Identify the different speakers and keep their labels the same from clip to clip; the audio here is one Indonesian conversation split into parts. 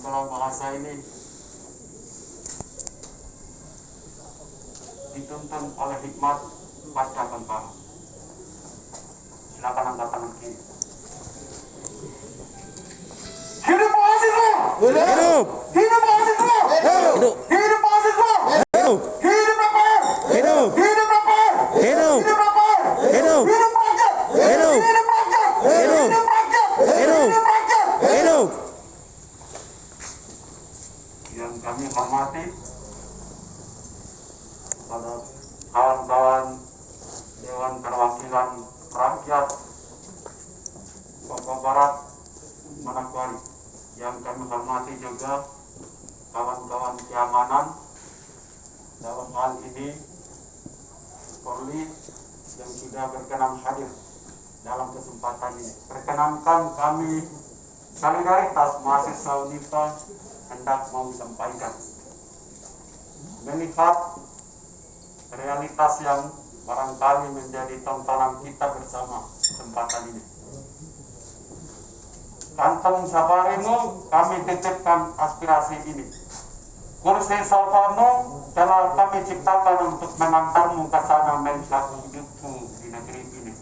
Speaker 1: kalau bahasa ini dituntun oleh hikmat, pasti akan paham. Silakan angkat tangan kiri. Hidup mahasiswa!
Speaker 2: Hidup!
Speaker 1: Hidup mahasiswa!
Speaker 2: Hidup!
Speaker 1: Hidup mahasiswa!
Speaker 2: Hidup!
Speaker 1: Hidup DPR!
Speaker 2: Hidup!
Speaker 1: Hidup DPR!
Speaker 2: Hidup!
Speaker 1: Hidup DPR!
Speaker 2: Hidup!
Speaker 1: Hidup rakyat!
Speaker 2: Hidup!
Speaker 1: Hidup rakyat!
Speaker 2: Hidup!
Speaker 1: Hidup rakyat!
Speaker 2: Hidup!
Speaker 1: Hidup rakyat!
Speaker 2: Hidup!
Speaker 1: Yang kami hormati kepada kawan-kawan Dewan Perwakilan Rakyat Papua Barat Manokwari, yang kami hormati juga kawan-kawan keamanan, dalam hal ini Polri yang sudah berkenan hadir dalam kesempatan ini. Perkenankan kami solidaritas mahasiswa Unifa hendak mau sampaikan melihat realitas yang barangkali menjadi tontonan kita bersama kesempatan ini. Kantong sabarimu kami titipkan aspirasi ini. Kursi sofamu telah kami ciptakan untuk mengantarmu ke sana menjadi hidupmu di negeri ini.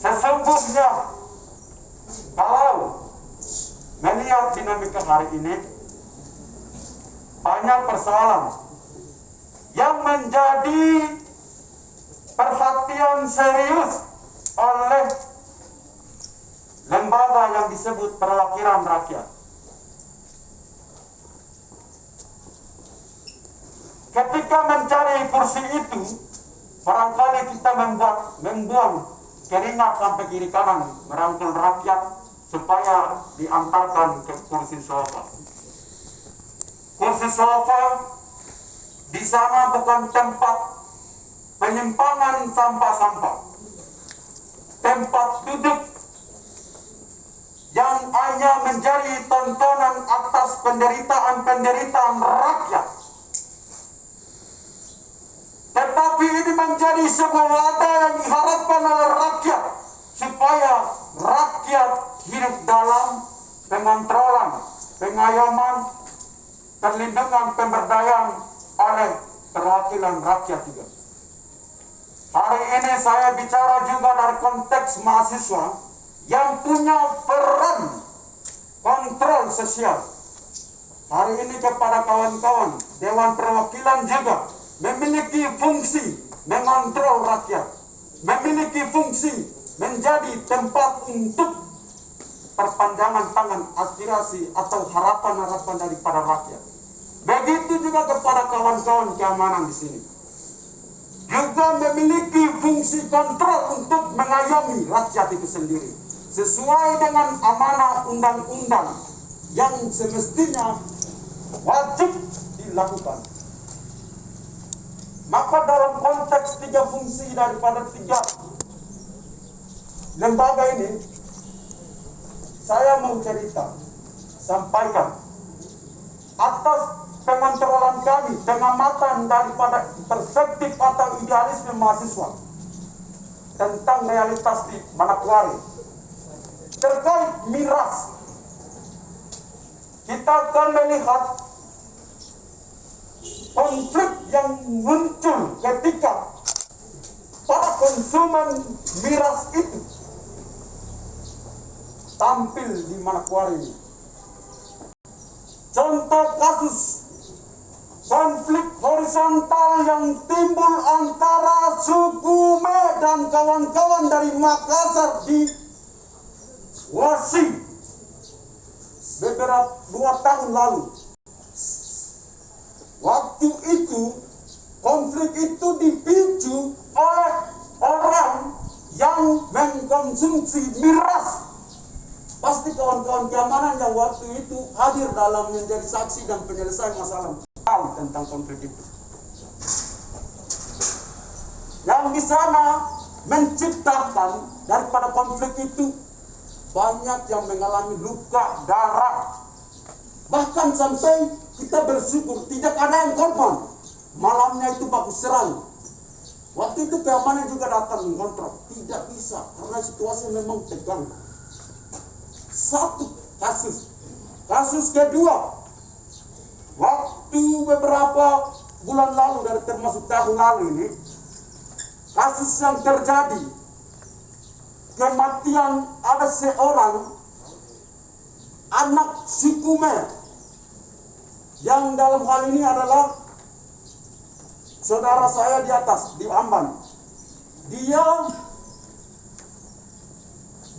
Speaker 1: Sesungguhnya kalau melihat dinamika hari ini, banyak persoalan yang menjadi perhatian serius oleh lembaga yang disebut perwakilan rakyat. Ketika mencari kursi itu, barangkali kita membuang keringat sampai kiri kanan, merangkul rakyat supaya diantarkan ke kursi sofa. Kursi sofa di sana bukan tempat penyimpangan sampah-sampah, tempat duduk yang hanya menjadi tontonan atas penderitaan rakyat. Tetapi ini menjadi sebuah wadah yang diharapkan oleh rakyat supaya rakyat hidup dalam pengontrolan, pengayoman, perlindungan, pemberdayaan oleh perwakilan rakyat juga. Hari ini saya bicara juga dari konteks mahasiswa yang punya peran kontrol sosial. Hari ini kepada kawan-kawan Dewan Perwakilan juga memiliki fungsi mengontrol rakyat, memiliki fungsi menjadi tempat untuk perpanjangan tangan aspirasi atau harapan-harapan daripada rakyat. Begitu juga kepada kawan-kawan keamanan di sini, juga memiliki fungsi kontrol untuk mengayomi rakyat itu sendiri sesuai dengan amanah undang-undang yang semestinya wajib dilakukan. Maka dalam konteks tiga fungsi daripada tiga lembaga ini, saya mau cerita, sampaikan atas pengontrolan kami, pengamatan daripada perspektif atau idealisme mahasiswa tentang realitas di Manokwari terkait miras. Kita akan melihat konflik yang muncul ketika para konsumen miras itu tampil di Manokwari ini. Contoh kasus konflik horizontal yang timbul antara suku Me dan kawan-kawan dari Makassar di Wasi beberapa 2 tahun lalu. Waktu itu konflik itu dipicu oleh orang yang mengkonsumsi miras. Pasti kawan-kawan keamanan yang waktu itu hadir dalam menjadi saksi dan penyelesaian masalah tahu tentang konflik itu. Yang di sana menciptakan daripada konflik itu banyak yang mengalami luka darah. Bahkan sampai kita bersyukur tidak ada yang korban. Malamnya itu baku serang. Waktu itu keamanan juga datang mengontrol. Tidak bisa, karena situasi memang tegang. Satu kasus. Kasus kedua, waktu beberapa bulan lalu, dari termasuk tahun lalu ini, kasus yang terjadi, kematian ada seorang anak suku Mer, yang dalam hal ini adalah saudara saya di atas, di Amban. Dia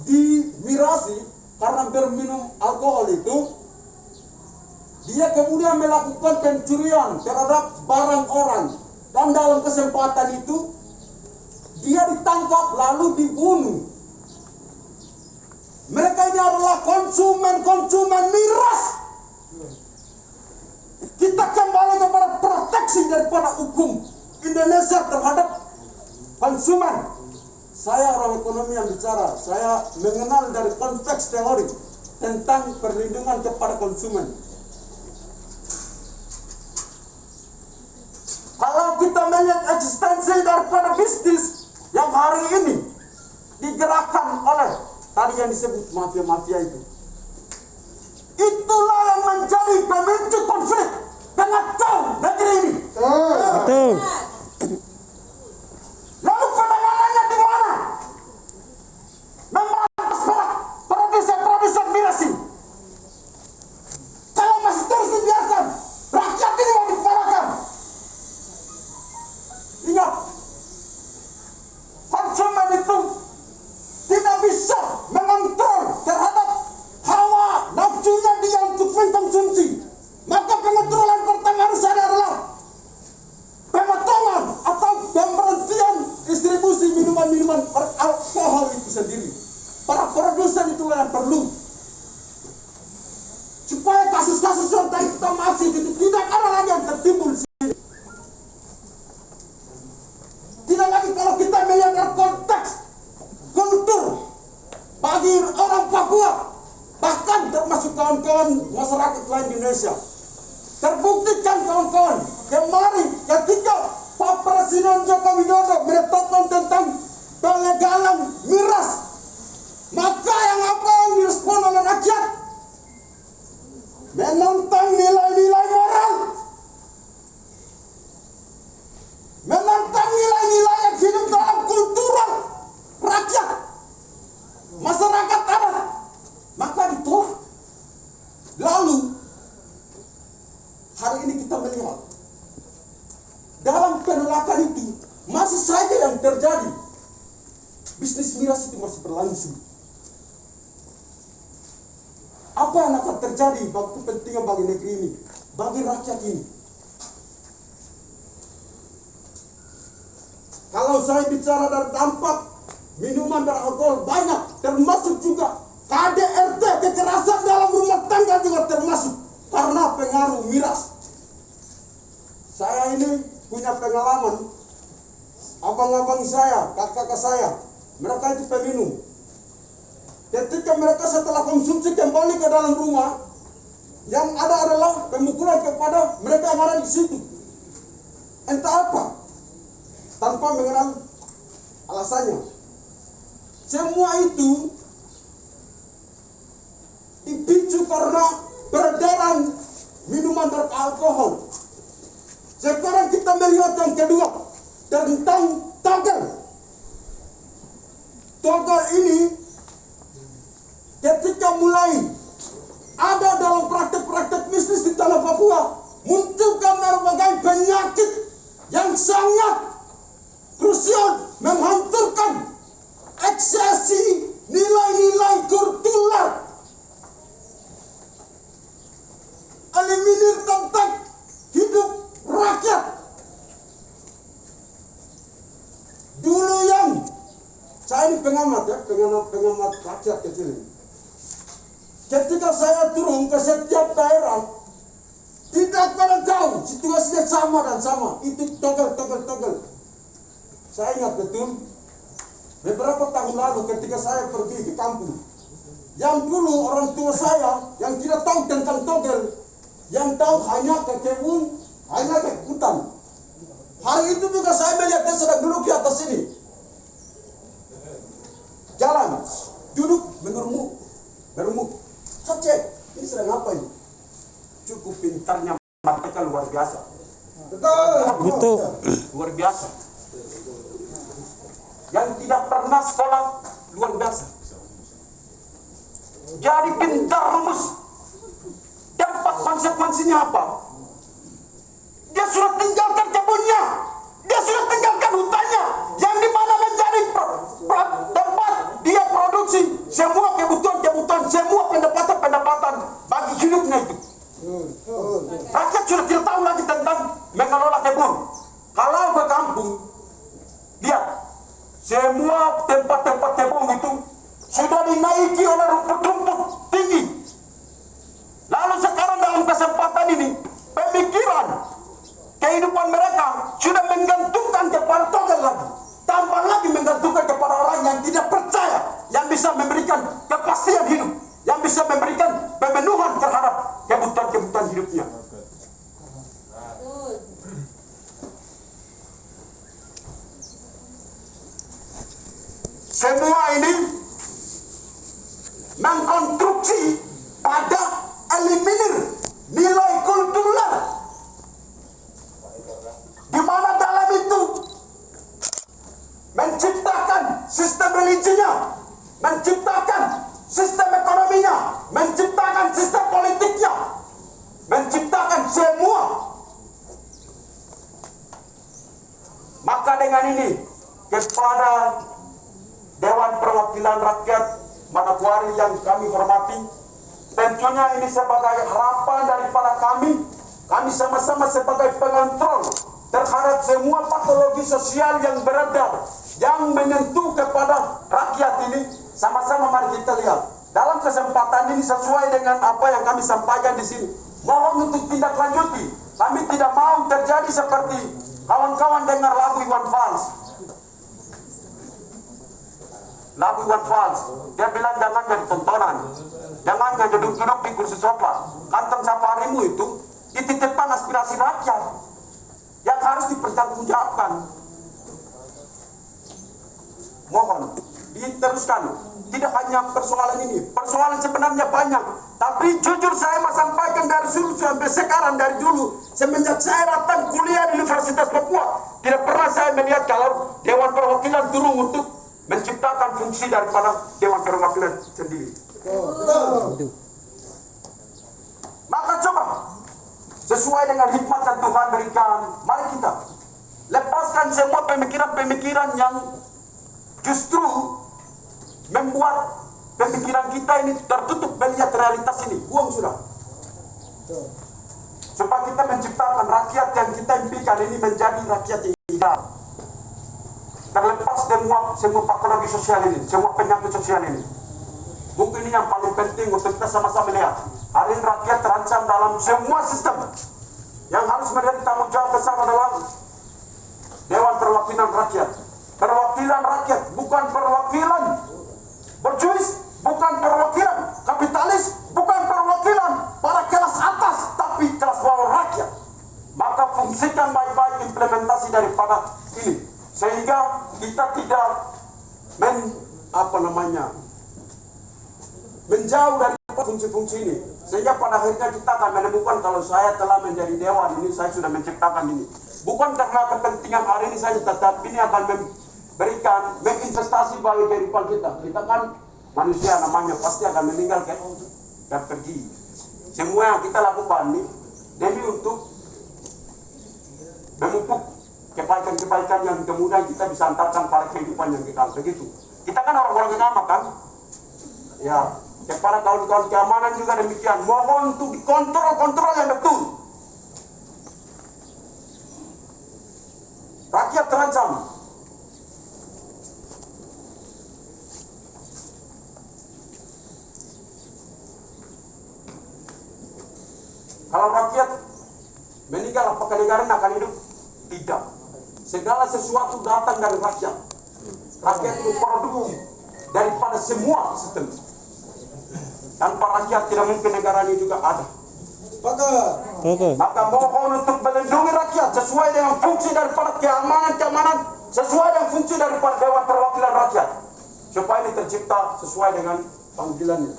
Speaker 1: dimirasi karena berminum alkohol itu. Dia kemudian melakukan pencurian terhadap barang orang. Dan dalam kesempatan itu, dia ditangkap lalu dibunuh. Mereka ini adalah konsumen miras. Kita kembali kepada proteksi daripada hukum Indonesia terhadap konsumen. Saya orang ekonomi yang bicara, saya mengenal dari konteks teori tentang perlindungan kepada konsumen. Kalau kita melihat eksistensi daripada bisnis yang hari ini digerakkan oleh tadi yang disebut mafia-mafia itu, itulah yang menjadi pemicu konflik pengacau negeri ini.
Speaker 2: Betul.
Speaker 1: Lalu penanganannya di mana? Memberantas produsen miras ini. Kalau masih terus dibiarkan, rakyat ini mau dipalahkan. Ingat, konsumen itu tidak bisa mengontrol terhadap hawa nafsunya dia untuk mengkonsumsi. Maka pengontrolan pertama harus ada adalah pemotongan atau pemberhentian distribusi minuman-minuman beralkohol itu sendiri. Para produsen itulah yang perlu, supaya kasus-kasus yang tadi kita maksud itu tidak ada lagi yang tertimbul. Tidak lagi kalau kita melihat dari konteks kultur bagi orang Papua, bahkan termasuk kawan-kawan masyarakat lain di Indonesia. Terbuktikan kawan-kawan, kemarin ketika Pak Presiden Joko Widodo menetapkan tentang pelegalan miras, maka yang apa yang direspon oleh rakyat? Menentang nilai-nilai moral, menentang nilai-nilai yang hidup dalam kultural rakyat, masyarakat adat, maka ditolak. Lalu hari ini kita melihat dalam penolakan itu masih saja yang terjadi, bisnis miras itu masih berlangsung. Apa yang akan terjadi bagi kepentingan bagi negeri ini, bagi rakyat ini? Kalau saya bicara dari dampak minuman beralkohol banyak, termasuk juga KDRT, kekerasan dalam rumah tangga juga termasuk karena pengaruh miras. Saya ini punya pengalaman, abang-abang saya, kakak-kakak saya, mereka itu peminum. Ketika mereka setelah konsumsi kembali ke dalam rumah, yang ada adalah pemukulan kepada mereka yang ada di situ. Entah apa, tanpa mengenal alasannya. Semua itu dipicu karena peredaran minuman beralkohol. Sekarang kita melihat yang kedua tentang togel. Togel ini ketika mulai ada dalam praktek-praktek bisnis di tanah Papua, munculkan berbagai penyakit yang sangat krusial, menghancurkan eksesi nilai-nilai kultural, eliminir tentang hidup rakyat. Dulu yang saya ini pengamat ya, pengamat rakyat kecil ini. Ketika saya turun ke setiap daerah, tidak pernah jauh, situasinya sama dan sama. Itu togel. Saya ingat betul, beberapa tahun lalu ketika saya pergi ke kampung, yang dulu orang tua saya yang tidak tahu tentang togel, yang tahu hanya ke kebun, hanya ke hutan. Hari itu juga saya melihat dia sedang duduk di atas sini. Jalan, duduk, mengerumuk. Saya cek, ini sedang apa ini? Cukup pintarnya mereka luar biasa.
Speaker 2: Betul.
Speaker 1: Luar biasa. Yang tidak pernah sekolah luar biasa. Jadi pintar rumus. Dampak konsekuensinya apa? Dia sudah tinggalkan kebunnya. Dia sudah tinggalkan hutannya. Yang dimana menjadi tempat dia produksi semua kebutuhan, semua pendapatan bagi hidupnya itu. Rakyat sudah tidak tahu lagi tentang mengelola kebun. Kalau ke kampung, lihat semua tempat-tempat kebun itu sudah dinaiki oleh rumput-rumput tinggi. Lalu sekarang dalam kesempatan ini, pemikiran kehidupan mereka sudah menggantungkan kepada token lagi. Tambah lagi menggantungkan kepada orang yang tidak percaya, yang bisa memberikan kepastian hidup, yang bisa memberikan pemenuhan terhadap kebutuhan hidupnya. Semua ini mengkonstruksi pada eliminir nilai kultural, di mana dalam itu menciptakan sistem religinya, menciptakan sistem ekonominya, menciptakan sistem politiknya, menciptakan semua. Maka dengan ini kepada Dewan Perwakilan Rakyat Manokwari yang kami hormati, tentunya ini sebagai harapan daripada kami sama-sama sebagai pengontrol terhadap semua patologi sosial yang beredar, yang menyentuh kepada rakyat ini. Sama-sama mari kita lihat. Dalam kesempatan ini sesuai dengan apa yang kami sampaikan di sini, mohon untuk tindak lanjuti. Kami tidak mau terjadi seperti kawan-kawan dengar lagu Iwan Fals. Lagu Iwan Fals, dia bilang jangan jadi tontonan, jangan duduk-duduk di kursi sofa. Kantong safarimu itu dititipkan aspirasi rakyat yang harus dipertanggungjawabkan. Mohon diteruskan. Tidak hanya persoalan ini, persoalan sebenarnya banyak. Tapi jujur saya mau sampaikan dari dulu sampai sekarang, dari dulu semenjak saya datang kuliah di Universitas Papua, tidak pernah saya melihat kalau Dewan Perwakilan turun untuk menciptakan fungsi daripada Dewan Perwakilan sendiri. Maka coba sesuai dengan hikmat yang Tuhan berikan, mari kita lepaskan semua pemikiran-pemikiran yang justru membuat pemikiran kita ini tertutup melihat realitas ini. Buang sudah. Supaya kita menciptakan rakyat yang kita impikan ini menjadi rakyat yang ideal, terlepas semua patologi sosial ini, semua penyakit sosial ini. Mungkin ini yang paling penting untuk kita sama-sama lihat. Hari ini rakyat terancam dalam semua sistem. Yang harus menjadi tanggung jawab bersama dalam Dewan Perwakilan Rakyat. Perwakilan rakyat, bukan perwakilan berjuis, bukan perwakilan kapitalis, bukan perwakilan para kelas atas, tapi kelas bawah rakyat. Maka fungsikan baik-baik implementasi daripada ini, sehingga kita tidak menjauh dari fungsi-fungsi ini, sehingga pada akhirnya kita akan menemukan kalau saya telah menjadi dewan ini, saya sudah menciptakan ini, bukan karena kepentingan hari ini saja, tetapi ini akan memberikan investasi bagi kehidupan kita. Kita kan manusia namanya, pasti akan meninggal dan pergi. Semua yang kita lakukan ini demi untuk memupuk kebaikan-kebaikan yang kemudian kita bisa antarkan pada kehidupan yang kekal. Begitu. Kita kan orang-orang yang amat kan? Ya, kepada kawan-kawan keamanan juga demikian. Mohon untuk dikontrol yang betul. Rakyat terancam. Kalau rakyat meninggal, apakah negara akan hidup? Tidak. Segala sesuatu datang dari rakyat. Rakyat itu produk daripada semua sistem. Tanpa rakyat tidak mungkin negara ini juga ada. Maka mohon untuk melindungi rakyat sesuai dengan fungsi daripada keamanan, sesuai dengan fungsi daripada Dewan Perwakilan Rakyat, supaya ini tercipta sesuai dengan panggilannya.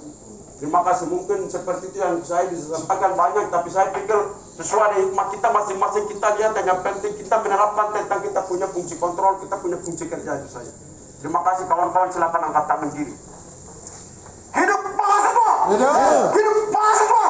Speaker 1: Terima kasih. Mungkin seperti itu yang saya bisa sampaikan banyak, tapi saya pikir sesuai dengan hikmah kita masing-masing, kita lihat yang penting kita menerapkan tentang kita punya fungsi kontrol, kita punya fungsi kerja itu saja. Terima kasih kawan-kawan, silakan angkat tangan kiri. Hidup mahasiswa! Hidup mahasiswa!